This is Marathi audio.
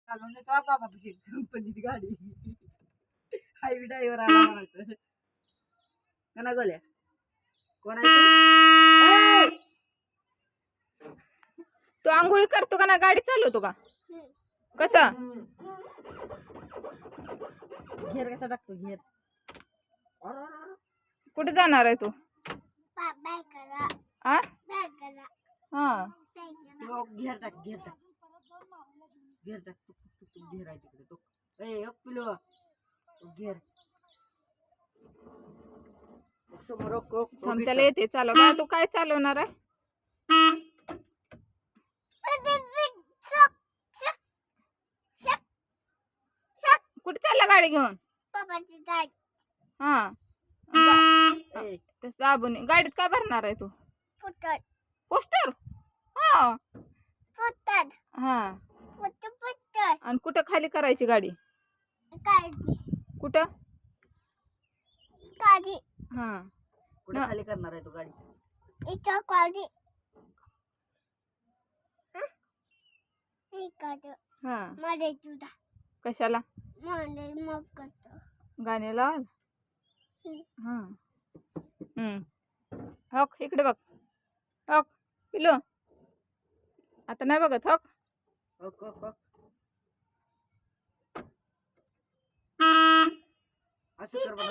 चालवले तो बाबा कंपनीत गाडी हायवे ड्रायव्हर आला म्हणायचं कना गोल्या कोण आहे तू? तू आंघोळी करतो का ना गाडी चालवतो का कसा घेर कसा टाकतो घेर कुठे जाणार आहे तू आ हा तो घेर टाक घेर टाक घेर टाक तू घेर आहे तिकडे तो ए पिलो घेर समोर थांब त्याला येते चालव का तू काय चालवणार आहे कुठे चालला गाडी घेऊन हा तस दाबून गाडीत काय भरणार आहे तू पोस्टर हा हा आणि कुठं खाली करायची गाडी कुठं हा कुठे खाली करणार आहे तू गाडी हा कशाला गाणे लावाल हा हक इकडे बघ हक पिलो आता नाही बघत हक असं कर